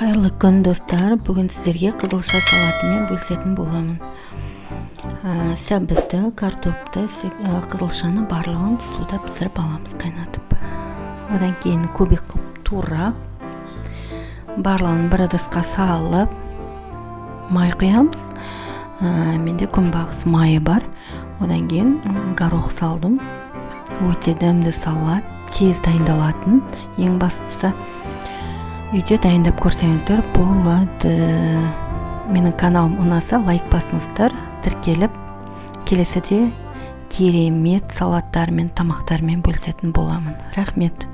Қайырлы күн достар, бүгін сіздерге қызылша салатымен бөлісетін боламын. Сәбізді, картопты, қызылшаны барлығын суда пісіріп аламыз, қайнатып. Одан кейін көбік қылып тура барлығын бір ыдысқа салып май құямыз. Менде күнбағыс майы бар. Одан кейін горох салдым. Өте дәмді салат, тез дайындалатын. Ең бастысы үйде дайындап көрсеңіздер болады. Менің каналым ұнаса лайк басыңыздар, тіркеліп келесіде керемет салаттармен, тамақтармен бөлісетін боламын. Рахмет.